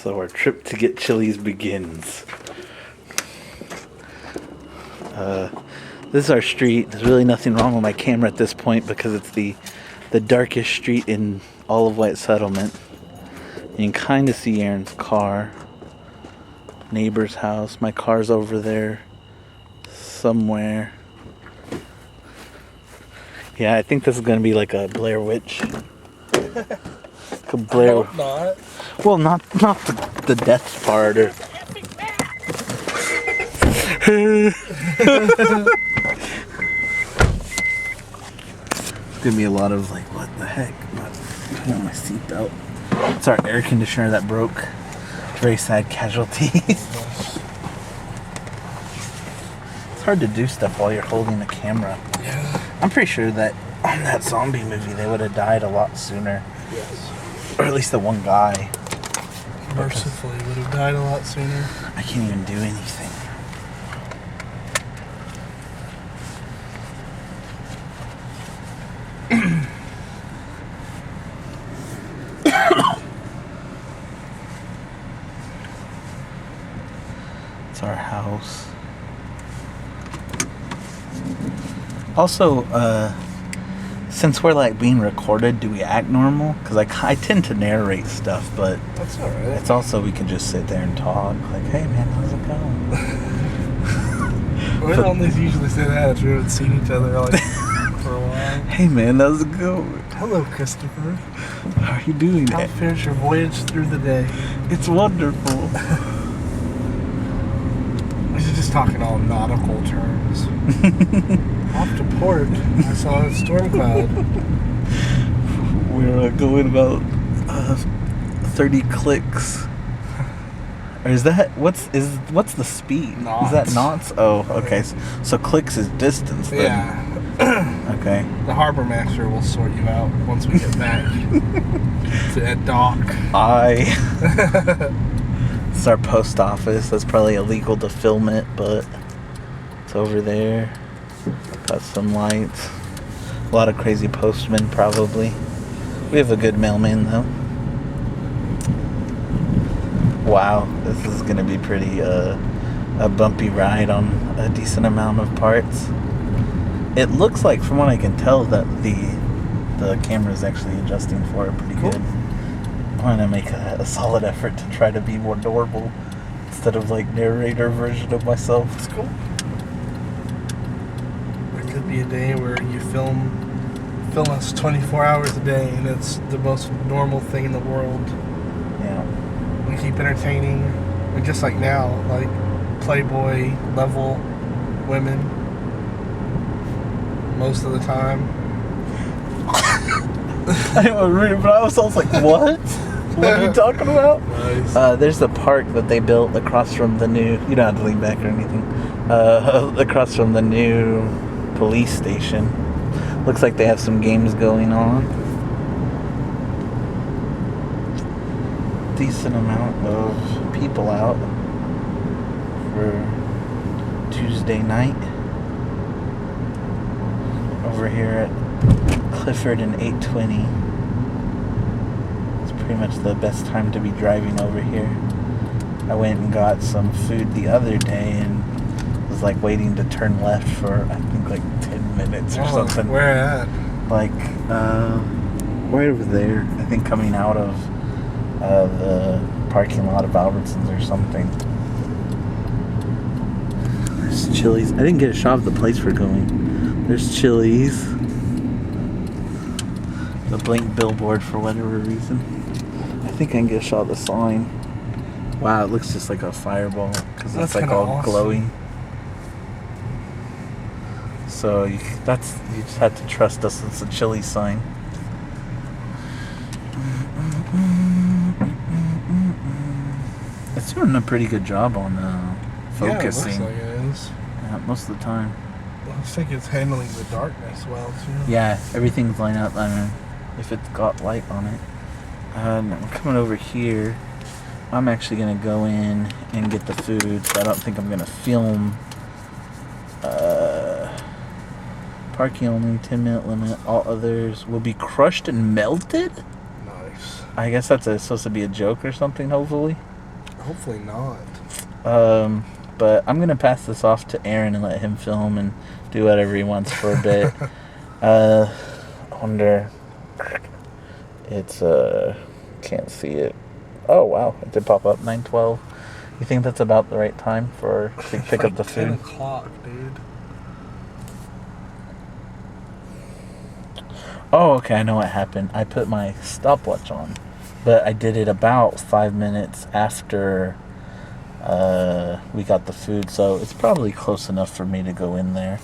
So our trip to get Chili's begins. This is our street. There's really nothing wrong with my camera at this point because it's the darkest street in all of White Settlement. You can kind of see Aaron's car, neighbor's house. My car's over there somewhere. Yeah, I think this is going to be like a Blair Witch. Like a Blair. I hope not. Well, not the death part or. It's gonna be a lot of like, what the heck? I got my seatbelt. It's our air conditioner that broke. Very sad casualty. It's hard to do stuff while you're holding the camera. Yeah. I'm pretty sure that on that zombie movie they would have died a lot sooner. Yes. Or at least the one guy. Mercifully would have died a lot sooner. I can't even do anything. It's our house. Also, since we're like being recorded, do we act normal? Because I tend to narrate stuff, but That's alright. it's also we can just sit there and talk. Like, hey man, how's it going? We only usually say that if we haven't seen each other like for a while. Hey man, how's it going? Hello, Christopher. How are you doing? How fares your voyage through the day? It's wonderful. We should just talk in all nautical terms. Off to port, I saw a storm cloud. We're going about 30 clicks. Or is that what's the speed? Knots. Is that knots? Oh, okay. So clicks is distance then. Yeah. Okay. The harbor master will sort you out once we get back at dock. It's our post office. That's probably illegal to film it, but it's over there. Got some lights. A lot of crazy postmen, probably. We have a good mailman, though. Wow, this is going to be pretty a bumpy ride on a decent amount of parts. It looks like, from what I can tell, that the camera is actually adjusting for it pretty good. I'm going to make a solid effort to try to be more normal instead of like narrator version of myself. That's cool. There could be a day where you film us 24 hours a day and it's the most normal thing in the world. Yeah. We keep entertaining, and just like now, like Playboy level women most of the time. I didn't want to read it, but I was like, what? What are you talking about? Nice. There's a park that they built across from the new, you don't have to lean back or anything, across from the new police station. Looks like they have some games going on. Decent amount of people out for Tuesday night over here at Clifford and 820. It's pretty much the best time to be driving over here. I went and got some food the other day and was like waiting to turn left for I think like 10 minutes or something. Where at? Like right over there. I think coming out of the parking lot of Albertsons or something. There's Chili's. I didn't get a shot of the place we're going. There's Chili's. The blank billboard for whatever reason. I think I can get a shot of the sign. Wow, it looks just like a fireball because it's like all awesome. glowing. So you just have to trust us. It's a Chili's sign. It's doing a pretty good job on focusing. Yeah, it looks like it is. Yeah, most of the time. I think it's handling the darkness well too. Yeah, everything's lined up. I mean, if it's got light on it. I'm coming over here. I'm actually gonna go in and get the food. So I don't think I'm gonna film. Parking only, 10-minute limit. All others will be crushed and melted. Nice. I guess that's supposed to be a joke or something. Hopefully. Hopefully not. But I'm gonna pass this off to Aaron and let him film and do whatever he wants for a bit. I wonder. It's can't see it. Oh wow, it did pop up 9:12. You think that's about the right time for to pick up the 10 food? o'clock, dude. Oh, okay, I know what happened. I put my stopwatch on, but I did it about 5 minutes after we got the food, so it's probably close enough for me to go in there.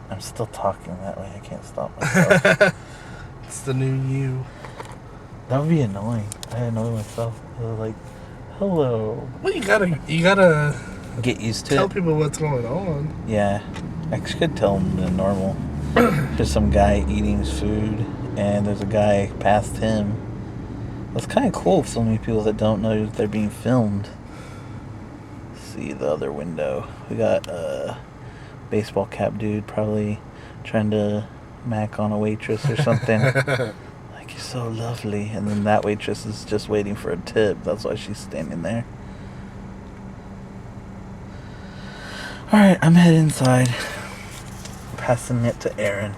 I'm still talking that way. I can't stop myself. It's the new you. That would be annoying. I annoy myself. Like, hello. Well, you gotta Get used to tell it. people what's going on. Yeah, I could tell them the normal. There's some guy eating his food, and there's a guy past him. It's kind of cool filming people that don't know that they're being filmed. See the other window. We got a baseball cap dude probably trying to mac on a waitress or something. Like, you're so lovely. And then that waitress is just waiting for a tip. That's why she's standing there. Alright, I'm heading inside. Passing it to Aaron.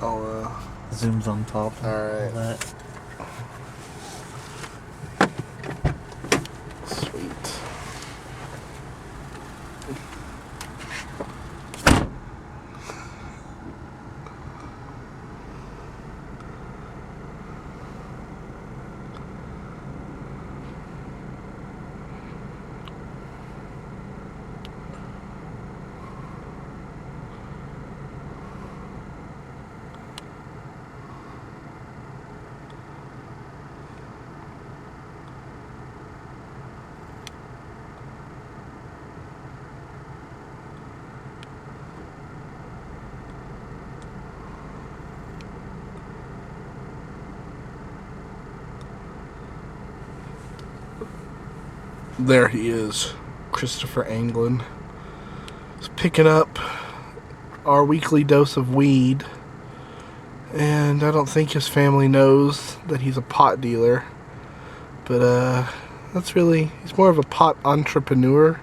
Oh, Zoom's on top. And Alright. all that. sweet. There he is, Christopher Anglin. He's picking up our weekly dose of weed, and I don't think his family knows that he's a pot dealer, but he's more of a pot entrepreneur.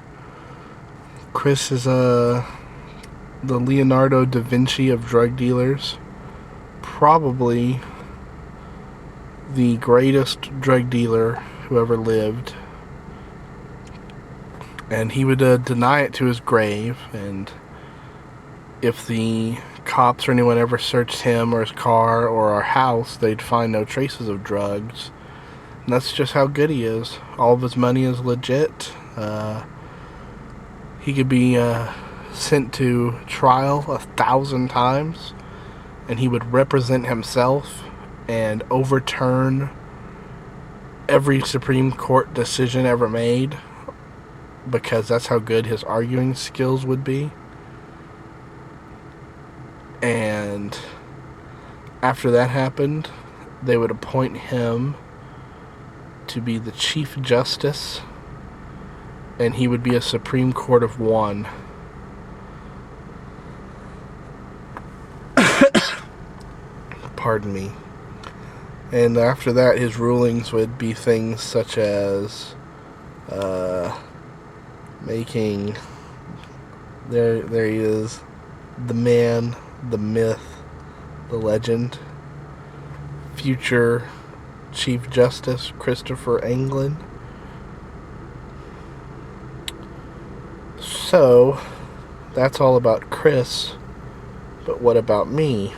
Chris is the Leonardo da Vinci of drug dealers, probably the greatest drug dealer who ever lived. And he would deny it to his grave, and if the cops or anyone ever searched him or his car or our house, they'd find no traces of drugs. And that's just how good he is. All of his money is legit. He could be sent to trial 1,000 times, and he would represent himself and overturn every Supreme Court decision ever made, because that's how good his arguing skills would be. And after that happened, they would appoint him to be the Chief Justice, and he would be a Supreme Court of one. Pardon me. And after that, his rulings would be things such as making, there he is, the man, the myth, the legend, future Chief Justice Christopher Anglin. So, that's all about Chris, but what about me?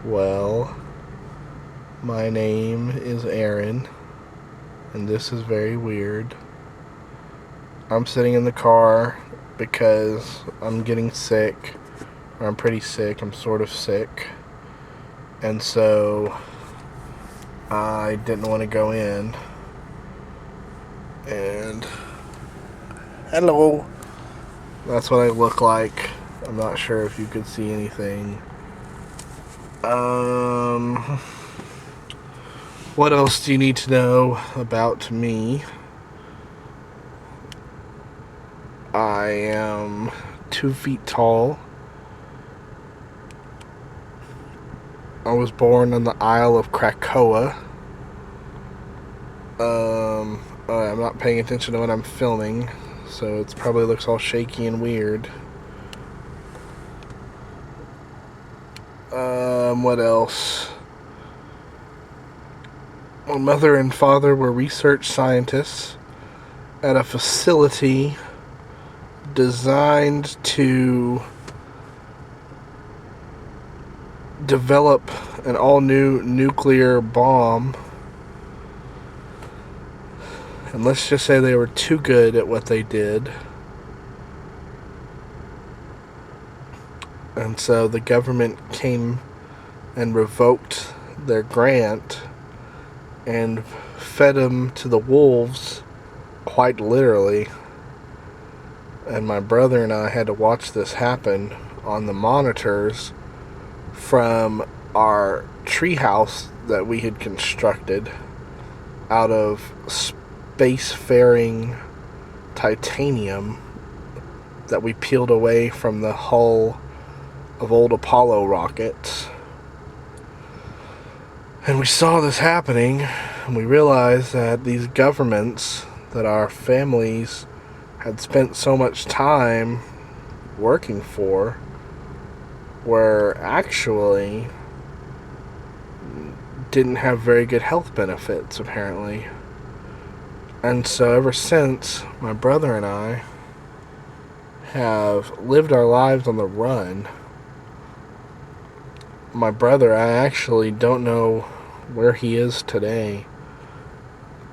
Well, my name is Aaron, and this is very weird. I'm sitting in the car because I'm getting sick, or I'm pretty sick, I'm sort of sick, and so I didn't want to go in, and hello, that's what I look like. I'm not sure if you could see anything. What else do you need to know about me? I am 2 feet tall. I was born on the Isle of Krakoa. I'm not paying attention to what I'm filming, so it probably looks all shaky and weird. What else? My mother and father were research scientists at a facility designed to develop an all-new nuclear bomb. And let's just say they were too good at what they did. And so the government came and revoked their grant and fed them to the wolves, quite literally. And my brother and I had to watch this happen on the monitors from our treehouse that we had constructed out of spacefaring titanium that we peeled away from the hull of old Apollo rockets. And we saw this happening, and we realized that these governments that our families had spent so much time working for were actually didn't have very good health benefits, apparently. And so ever since, my brother and I have lived our lives on the run. My brother, I actually don't know where he is today.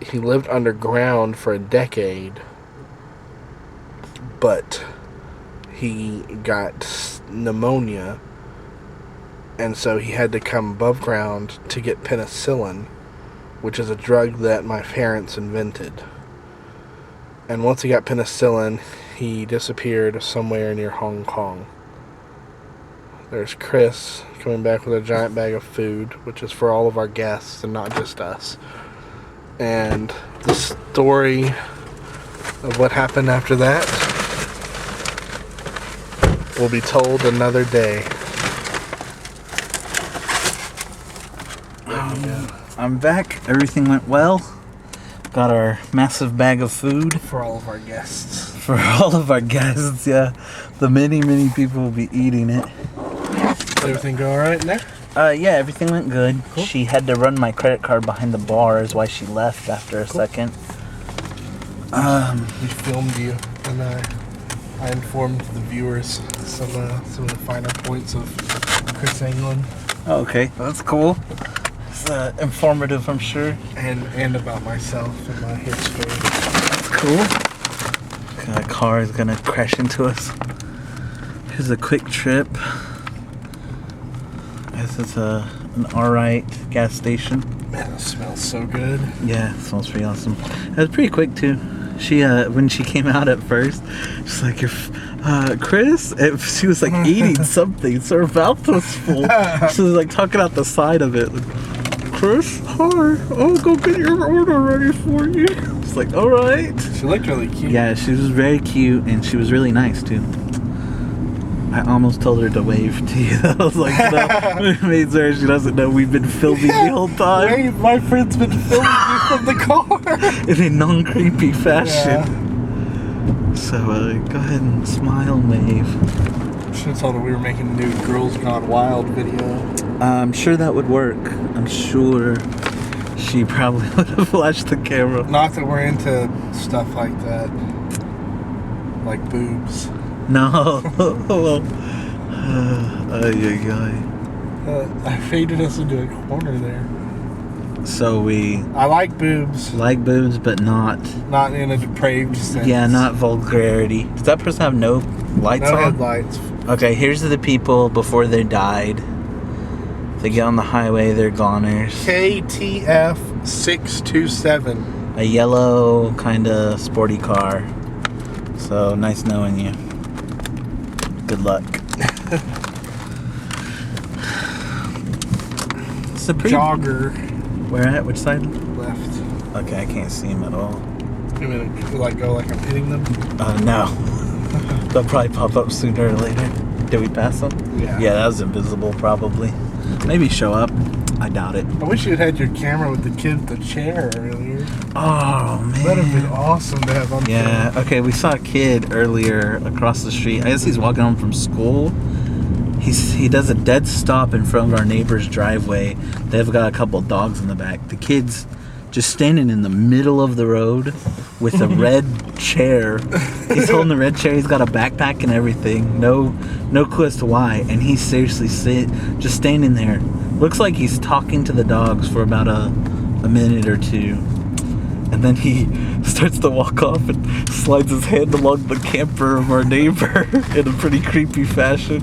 He lived underground for a decade, but he got pneumonia, and so he had to come above ground to get penicillin, which is a drug that my parents invented. And once he got penicillin, he disappeared somewhere near Hong Kong. There's Chris coming back with a giant bag of food, which is for all of our guests and not just us. And the story of what happened after that will be told another day. I'm back. Everything went well. Got our massive bag of food. For all of our guests. For all of our guests, yeah. The many people will be eating it. Did everything go alright there? Yeah, everything went good. Cool. She had to run my credit card behind the bar, is why she left after a second. We filmed you, and I informed the viewers some of the finer points of Chris Anglin. Oh, okay, that's cool. It's informative, I'm sure. And about myself and my history. That's cool. A car is gonna crash into us. Here's a quick trip. I guess it's an alright gas station. Man, it smells so good. Yeah, it smells pretty awesome. It was pretty quick too. She when she came out at first, she's like, Chris? And she was like eating something, so her mouth was full. She was like talking out the side of it. Like, Chris, hi, I'll go get your order ready for you. It's like, alright. She looked really cute. Yeah, she was very cute, and she was really nice too. I almost told her to wave to you. I was like, no, made sure she doesn't know we've been filming the whole time. Wait, my friend's been filming me from the car. In a non-creepy fashion. Yeah. So go ahead and smile and wave. Should have told her we were making a new Girls Gone Wild video. I'm sure that would work. I'm sure she probably would have flashed the camera. Not that we're into stuff like that. Like boobs. No. I faded us into a corner there. So we I like boobs. like boobs, but not in a depraved sense. Yeah, not vulgarity. Does that person have no lights No on? headlights. Okay, here's the people before they died. They get on the highway, they're goners. KTF 627. A yellow kind of sporty car. So nice knowing you. Good luck. It's a pretty Jogger. Where at? Which side? Left. Okay, I can't see him at all. You mean go like I'm hitting them? No. They'll probably pop up sooner or later. Did we pass them? Yeah. Yeah, that was invisible probably. Maybe show up. I doubt it. I wish you had your camera with the kid with the chair earlier. Oh, man. That'd have been awesome to have on Yeah, film. okay, we saw a kid earlier across the street. I guess he's walking home from school. He does a dead stop in front of our neighbor's driveway. They've got a couple dogs in the back. The kid's just standing in the middle of the road with a red chair. He's holding the red chair. He's got a backpack and everything. No clue as to why. And he's seriously just standing there. Looks like he's talking to the dogs for about a minute or two. And then he starts to walk off and slides his hand along the camper of our neighbor in a pretty creepy fashion.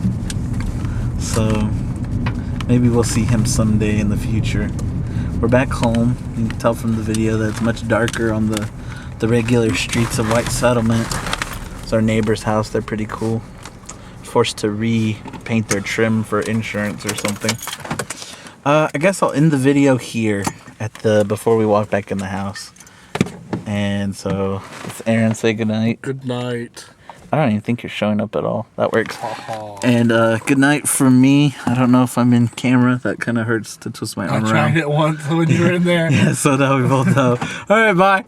So maybe we'll see him someday in the future. We're back home. You can tell from the video that it's much darker on the regular streets of White Settlement. It's our neighbor's house. They're pretty cool. Forced to repaint their trim for insurance or something. I guess I'll end the video here before we walk back in the house. And so, it's Aaron. Say goodnight. Good night. I don't even think you're showing up at all. That works. And good night from me. I don't know if I'm in camera. That kind of hurts to twist my arm around. I tried it once when you were in there. Yeah, so now we both know. All right, bye.